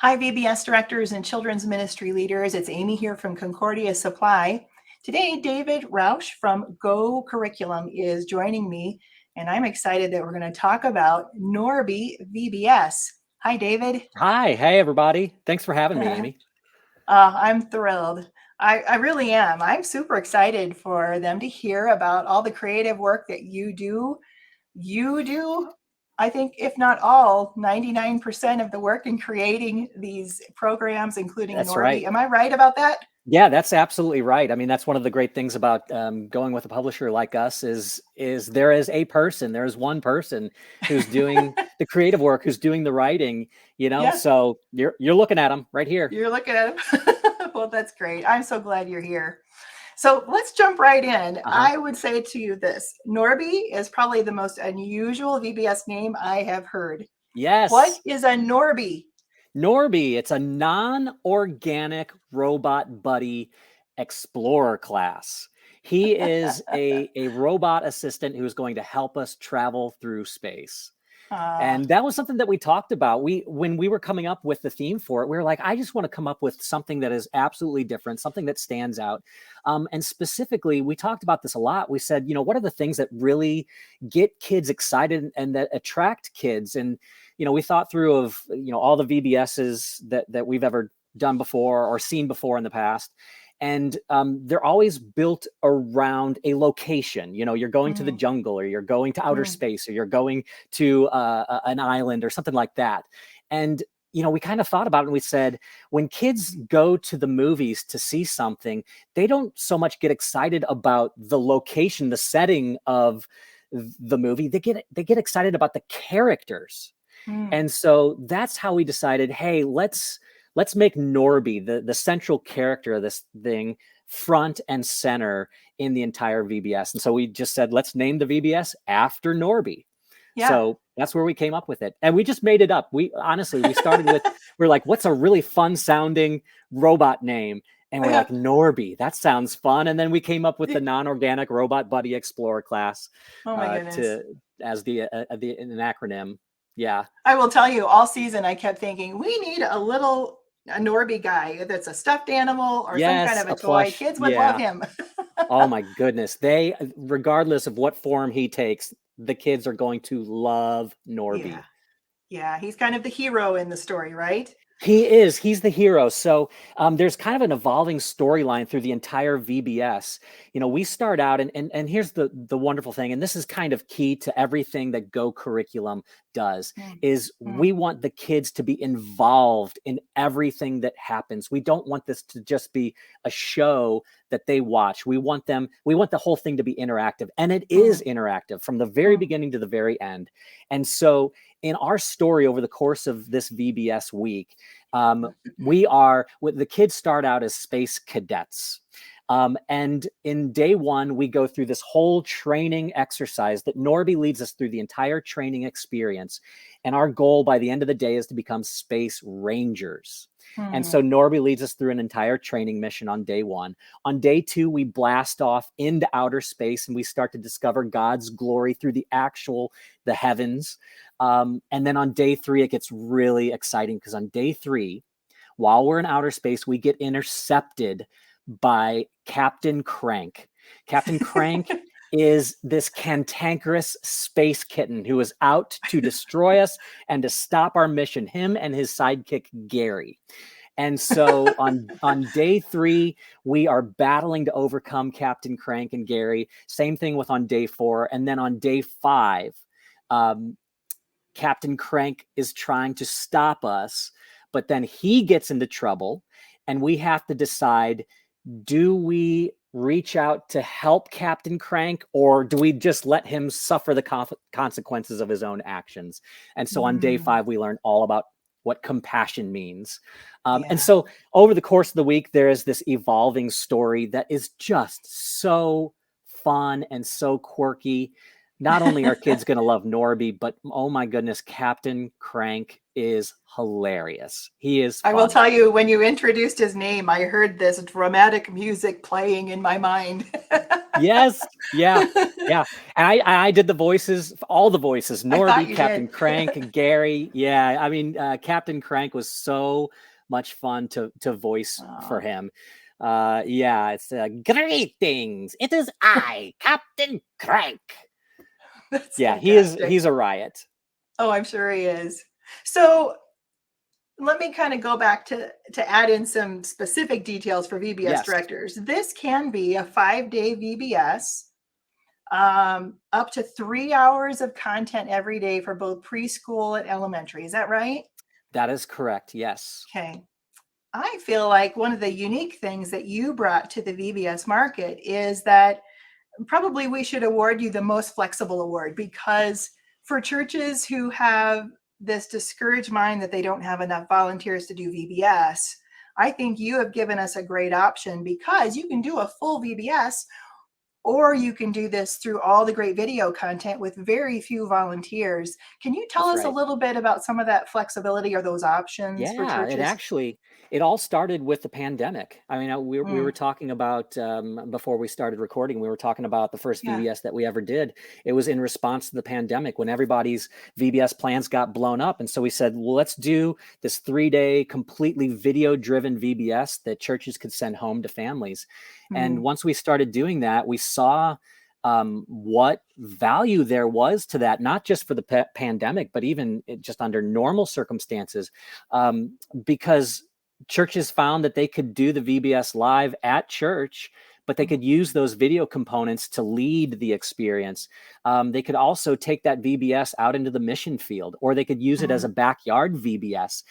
Hi, VBS directors and children's ministry leaders. It's Amy here from Concordia Supply. Today, David Rausch from Go Curriculum is joining me, and I'm excited that we're going to talk about NORBE VBS. Hi, David. Hi. Hey, everybody. Thanks for having me, Amy. I'm thrilled. I really am. I'm super excited for them to hear about all the creative work that you do. I think, if not all, 99% of the work in creating these programs, including That's NORBE. right. Am I right about that? Yeah, that's absolutely right. I mean, that's one of the great things about going with a publisher like us is there is a person, there is one person who's doing the creative work, who's doing the writing, Yeah. So you're looking at them right here. You're looking at him. Well, that's great. I'm so glad you're here. So let's jump right in. I would say to you this: NORBE is probably the most unusual VBS name I have heard. Yes. What is a NORBE? NORBE, it's a non-organic robot buddy explorer class. He is a robot assistant who is going to help us travel through space. And that was something that we talked about. When we were coming up with the theme for it, we were like, I just want to come up with something that is absolutely different, something that stands out. And specifically, we talked about this a lot. We said, what are the things that really get kids excited and that attract kids? And, we thought through of, all the VBSs that we've ever done before or seen before in the past. And they're always built around a location. You're going to the jungle, or you're going to outer space, or you're going to an island or something like that. And, we kind of thought about it and we said, when kids go to the movies to see something, they don't so much get excited about the location, the setting of the movie. They get excited about the characters. And so that's how we decided, hey, let's make NORBE, the central character of this thing, front and center in the entire VBS. And so we just said, let's name the VBS after NORBE. Yeah. So that's where we came up with it. And we just made it up. We started with, we're like, what's a really fun sounding robot name? And we're like, NORBE, that sounds fun. And then we came up with the non-organic robot buddy explorer class as an acronym. Yeah. I will tell you, all season I kept thinking, we need a NORBE guy that's a stuffed animal or some kind of a toy. Plush. Kids would love him. Oh my goodness. Regardless of what form he takes, the kids are going to love NORBE. Yeah, he's kind of the hero in the story, right? He is. He's the hero. So there's kind of an evolving storyline through the entire VBS. We start out, and here's the wonderful thing, and this is kind of key to everything that Go Curriculum does, is we want the kids to be involved in everything that happens. We don't want this to just be a show that they watch. We want the whole thing to be interactive, and it is interactive from the very beginning to the very end. And so in our story over the course of this VBS week, the kids start out as space cadets. And in day one, we go through this whole training exercise that NORBE leads us through the entire training experience. And our goal by the end of the day is to become space rangers. And so NORBE leads us through an entire training mission on day one. On day two, we blast off into outer space and we start to discover God's glory through the heavens. And then on day three, it gets really exciting because on day three, while we're in outer space, we get intercepted by Captain Crank. Captain Crank is this cantankerous space kitten who is out to destroy us and to stop our mission, him and his sidekick, Gary. And so on day three, we are battling to overcome Captain Crank and Gary. Same thing with on day four. And then on day five, Captain Crank is trying to stop us, but then he gets into trouble and we have to decide, do we reach out to help Captain Crank, or do we just let him suffer the consequences of his own actions? And so on day five, we learn all about what compassion means. And so over the course of the week, there is this evolving story that is just so fun and so quirky. Not only are kids going to love NORBE, but oh my goodness, Captain Crank is hilarious. He is fun. I will tell you, when you introduced his name, I heard this dramatic music playing in my mind. Yes. Yeah. Yeah. And I did the voices, all the voices, I thought NORBE, you Captain did. Crank, and Gary. Yeah. I mean, Captain Crank was so much fun to voice for Oh, him. Yeah. It's greetings. It is I, Captain Crank. that's Yeah. fantastic. He's a riot. Oh, I'm sure he is. So let me kind of go back to add in some specific details for VBS Yes. directors. This can be a 5-day VBS, up to 3 hours of content every day for both preschool and elementary. Is that right? That is correct. Yes. Okay. I feel like one of the unique things that you brought to the VBS market is that probably we should award you the most flexible award, because for churches who have this discouraged mind that they don't have enough volunteers to do VBS, I think you have given us a great option, because you can do a full VBS, or you can do this through all the great video content with very few volunteers. Can you tell That's us a right. little bit about some of that flexibility or those options for Yeah, churches? it all started with the pandemic. I mean, we were Mm, talking about before we started recording, we were talking about the first yeah. VBS that we ever did. It was in response to the pandemic when everybody's VBS plans got blown up. And so we said, well, let's do this 3-day completely video driven VBS that churches could send home to families. And Mm, once we started doing that, we saw what value there was to that, not just for the pandemic, but even just under normal circumstances, because churches found that they could do the VBS live at church, but they mm, could use those video components to lead the experience. They could also take that VBS out into the mission field, or they could use it as mm. a backyard VBS.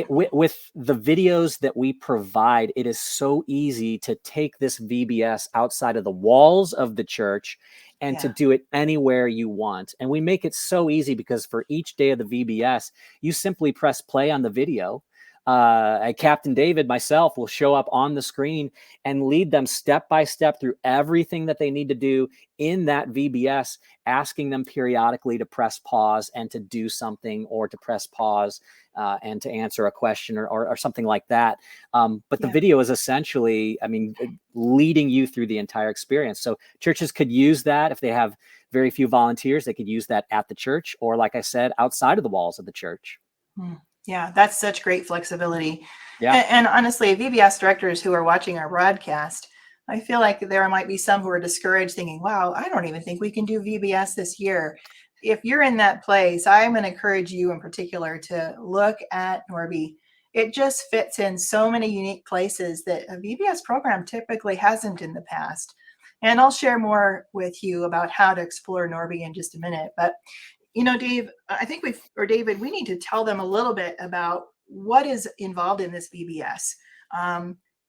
With the videos that we provide, it is so easy to take this VBS outside of the walls of the church and to Yeah. do it anywhere you want. And we make it so easy because for each day of the VBS, you simply press play on the video. Captain David, myself, will show up on the screen and lead them step by step through everything that they need to do in that VBS, asking them periodically to press pause and to do something, or to press pause and to answer a question, or something like that. But the Yeah. video is essentially, I mean, leading you through the entire experience. So churches could use that if they have very few volunteers. They could use that at the church, or like I said, outside of the walls of the church. Mm. Yeah, that's such great flexibility. Yeah. And honestly, VBS directors who are watching our broadcast, I feel like there might be some who are discouraged thinking, wow, I don't even think we can do VBS this year. If you're in that place, I'm going to encourage you in particular to look at NORBE. It just fits in so many unique places that a VBS program typically hasn't in the past. And I'll share more with you about how to explore NORBE in just a minute. But Dave, I think or David, we need to tell them a little bit about what is involved in this VBS.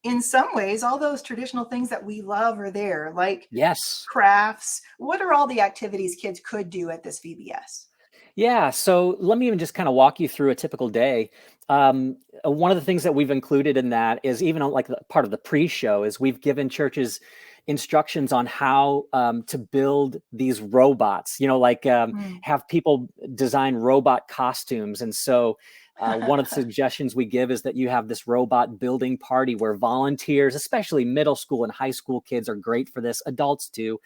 In some ways, all those traditional things that we love are there, like Yes. crafts. What are all the activities kids could do at this VBS? Yeah, so let me even just kind of walk you through a typical day. One of the things that we've included in that is, even like part of the pre-show, is we've given churches instructions on how to build these robots. Like Mm. have people design robot costumes. And so one of the suggestions we give is that you have this robot building party where volunteers, especially middle school and high school kids, are great for this. Adults too.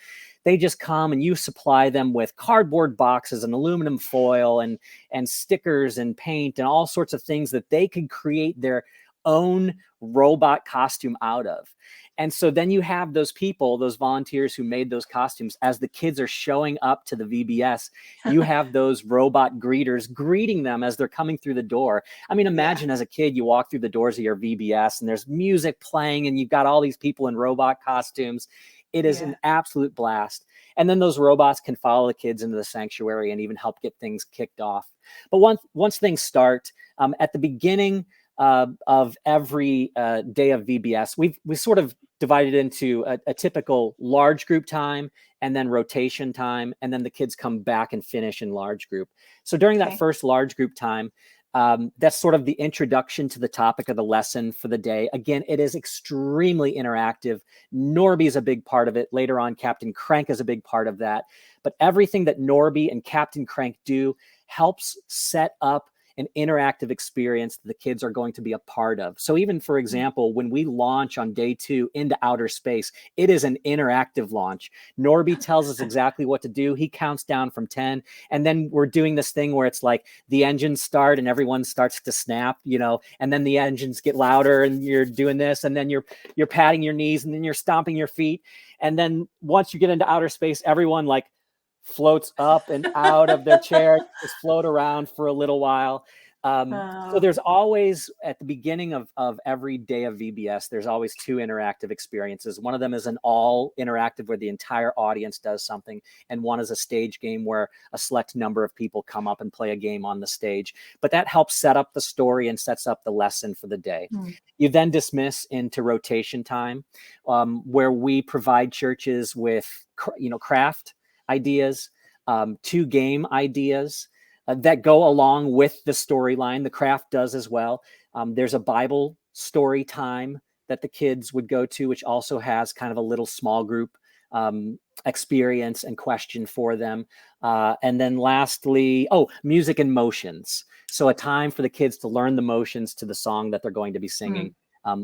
They just come and you supply them with cardboard boxes and aluminum foil and stickers and paint and all sorts of things that they could create their own robot costume out of. And so then you have those people, those volunteers who made those costumes, as the kids are showing up to the VBS, you have those robot greeters greeting them as they're coming through the door. I mean, Yeah. imagine as a kid, you walk through the doors of your VBS and there's music playing and you've got all these people in robot costumes. It is Yeah. an absolute blast. And then those robots can follow the kids into the sanctuary and even help get things kicked off. But once things start, at the beginning of every day of VBS, we sort of divided into a typical large group time, and then rotation time, and then the kids come back and finish in large group. So during that Okay. first large group time, that's sort of the introduction to the topic of the lesson for the day. Again, it is extremely interactive. NORBE is a big part of it. Later on, Captain Crank is a big part of that. But everything that NORBE and Captain Crank do helps set up an interactive experience that the kids are going to be a part of. So even, for example, when we launch on day 2 into outer space, it is an interactive launch. NORB-E tells us exactly what to do. He counts down from 10, and then we're doing this thing where it's like the engines start and everyone starts to snap, and then the engines get louder and you're doing this, and then you're patting your knees, and then you're stomping your feet. And then once you get into outer space, everyone like floats up and out of their chair, just float around for a little while. So there's always, at the beginning of every day of VBS, there's always 2 interactive experiences. One of them is an all interactive where the entire audience does something, and one is a stage game where a select number of people come up and play a game on the stage. But that helps set up the story and sets up the lesson for the day. You then dismiss into rotation time, where we provide churches with craft ideas, 2 game ideas that go along with the storyline. The craft does as well. There's a Bible story time that the kids would go to, which also has kind of a little small group experience and question for them. And then lastly, music and motions. So a time for the kids to learn the motions to the song that they're going to be singing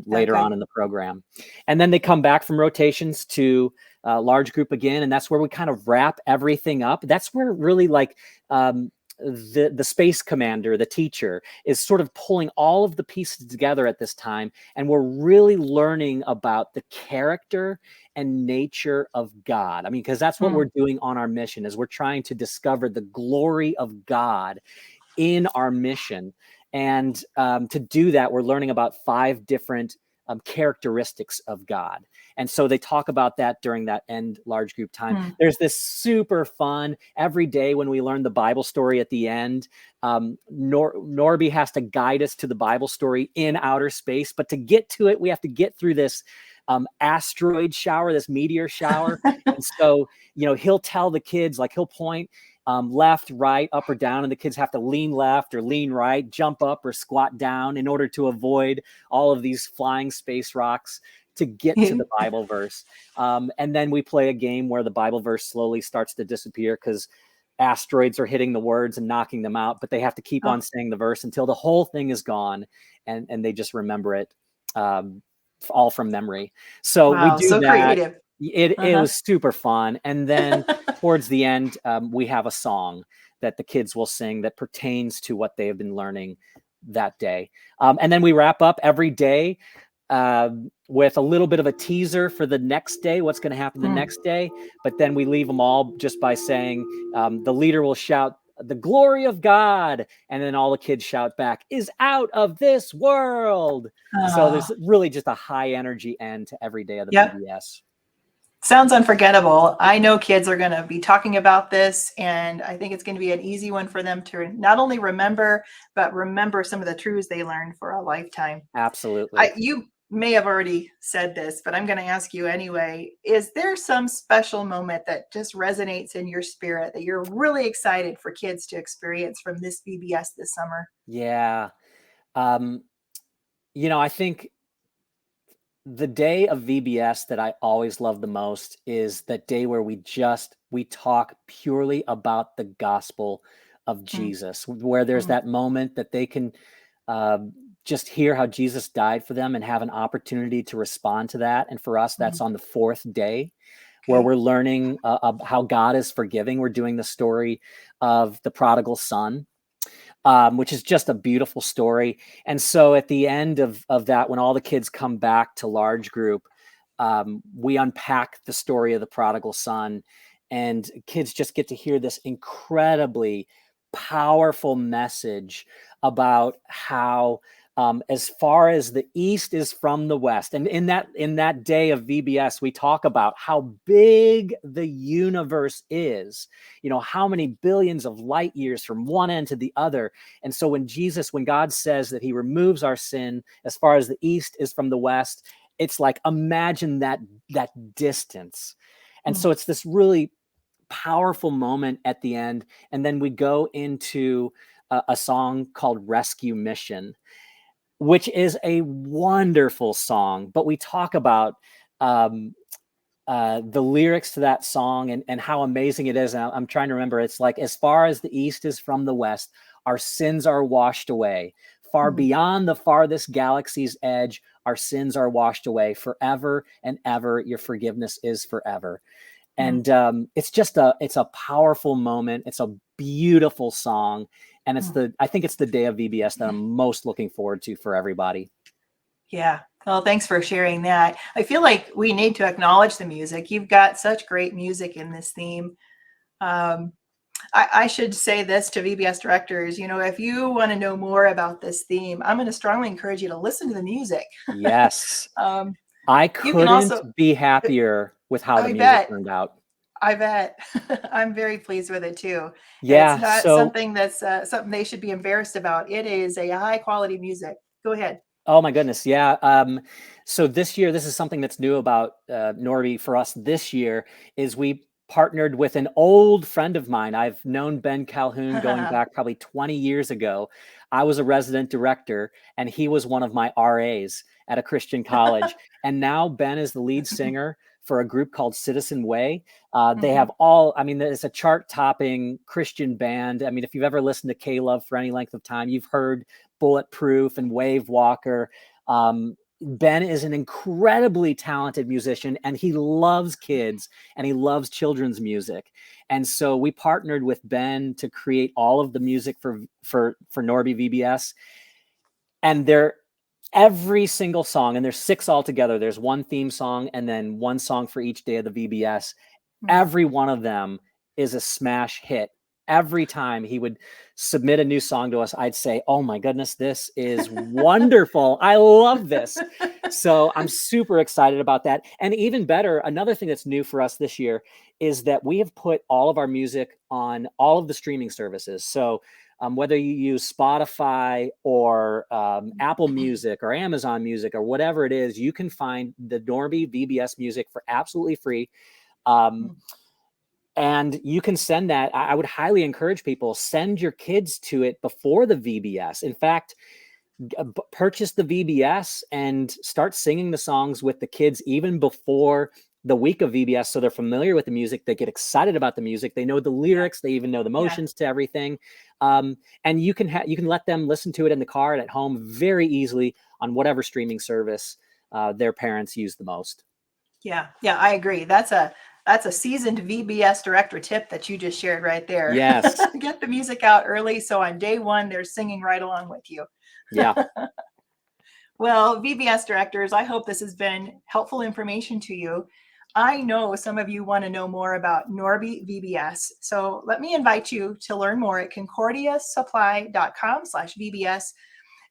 later on in the program. And then they come back from rotations to large group again. And that's where we kind of wrap everything up. That's where really like the space commander, the teacher, is sort of pulling all of the pieces together at this time. And we're really learning about the character and nature of God. I mean, because that's what we're doing on our mission, is we're trying to discover the glory of God in our mission. And to do that, we're learning about 5 different characteristics of God. And so they talk about that during that end large group time. There's this super fun every day when we learn the Bible story at the end. NORB-E has to guide us to the Bible story in outer space. But to get to it, we have to get through this asteroid shower, this meteor shower. And so, he'll tell the kids, like he'll point left, right, up or down, and the kids have to lean left or lean right, jump up or squat down in order to avoid all of these flying space rocks to get to the Bible verse. And then we play a game where the Bible verse slowly starts to disappear because asteroids are hitting the words and knocking them out, but they have to keep on saying the verse until the whole thing is gone, and they just remember it all from memory. So we do that. Creative. It was super fun. And then towards the end, we have a song that the kids will sing that pertains to what they have been learning that day. And then we wrap up every day with a little bit of a teaser for the next day, what's going to happen the next day. But then we leave them all just by saying the leader will shout, "The glory of God," and then all the kids shout back, "Is out of this world." So there's really just a high energy end to every day of the VBS. Sounds unforgettable. I know kids are going to be talking about this, and I think it's going to be an easy one for them to not only remember, but remember some of the truths they learned for a lifetime. Absolutely. You may have already said this, but I'm going to ask you anyway. Is there some special moment that just resonates in your spirit that you're really excited for kids to experience from this VBS this summer? Yeah. I think the day of VBS that I always love the most is that day where we talk purely about the gospel of Jesus, where there's that moment that they can just hear how Jesus died for them and have an opportunity to respond to that. And for us, that's on the 4th day, where we're learning how God is forgiving. We're doing the story of the prodigal son, which is just a beautiful story. And so at the end of that, when all the kids come back to large group, we unpack the story of the prodigal son, and kids just get to hear this incredibly powerful message about how as far as the East is from the West. And in that day of VBS, we talk about how big the universe is, how many billions of light years from one end to the other. And so when God says that he removes our sin as far as the East is from the West, it's like, imagine that distance. And so it's this really powerful moment at the end. And then we go into a song called Rescue Mission, which is a wonderful song. But we talk about the lyrics to that song and how amazing it is. And I'm trying to remember, it's like, as far as the East is from the West, our sins are washed away. Far Mm. beyond the farthest galaxy's edge, our sins are washed away forever and ever. Your forgiveness is forever. Mm. And it's a powerful moment. It's a beautiful song. And I think it's the day of VBS that I'm most looking forward to for everybody. Yeah. Well, thanks for sharing that. I feel like we need to acknowledge the music. You've got such great music in this theme. I should say this to VBS directors, if you want to know more about this theme, I'm going to strongly encourage you to listen to the music. Yes. Um, I you can also, couldn't be happier with how the I music bet, turned out. I bet. I'm very pleased with it too. It's Yeah. not So, something that's something they should be embarrassed about. It is a high quality music. Go ahead. oh my goodness. Yeah. So this year, this is something that's new about NORBE for us this year is we partnered with an old friend of mine. I've known Ben Calhoun going back probably 20 years ago. I was a resident director and he was one of my RAs at a Christian college. And now Ben is the lead singer for a group called Citizen Way. They have it's a chart topping Christian band. I mean, if you've ever listened to K-Love for any length of time, you've heard Bulletproof and Wave Walker. Ben is an incredibly talented musician and he loves kids and he loves children's music. And so we partnered with Ben to create all of the music for NORBE VBS. And every single song, and there's 6 altogether. There's one theme song and then one song for each day of the VBS. Every one of them is a smash hit. Every time he would submit a new song to us, I'd say, oh my goodness, this is wonderful. I love this. So I'm super excited about that. And even better, another thing that's new for us this year is that we have put all of our music on all of the streaming services. So whether you use Spotify or Apple Music or Amazon Music or whatever it is, you can find the NORBE VBS music for absolutely free. And you can send that. I would highly encourage people, send your kids to it before the VBS. In fact, purchase the VBS and start singing the songs with the kids even before the week of VBS, so they're familiar with the music. They get excited about the music. They know the lyrics. They even know the motions to everything. And you can let them listen to it in the car and at home very easily on whatever streaming service their parents use the most. Yeah, I agree. That's a seasoned VBS director tip that you just shared right there. Yes. Get the music out early so on day one they're singing right along with you. Yeah. Well, VBS directors, I hope this has been helpful information to you. I know some of you want to know more about NORBE VBS. So let me invite you to learn more at concordiasupply.com/VBS.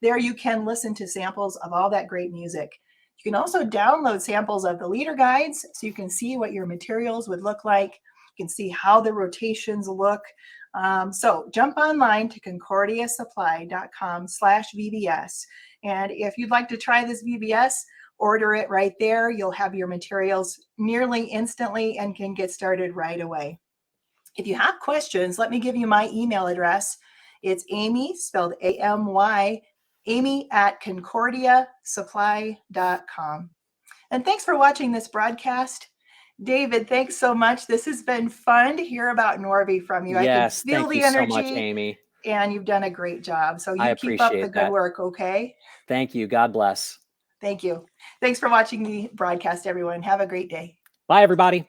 There you can listen to samples of all that great music. You can also download samples of the leader guides so you can see what your materials would look like. You can see how the rotations look. So jump online to concordiasupply.com/VBS. And if you'd like to try this VBS, order it right there. You'll have your materials nearly instantly and can get started right away. If you have questions, let me give you my email address. It's Amy, spelled A-M-Y, amy@concordiasupply.com. And thanks for watching this broadcast. David, thanks so much. This has been fun to hear about NORBE from you. Yes, I can feel thank the you energy, so much, Amy. and you've done a great job. So I you keep up the appreciate good that. work, okay? Thank you. God bless. Thank you. Thanks for watching the broadcast, everyone. Have a great day. Bye, everybody.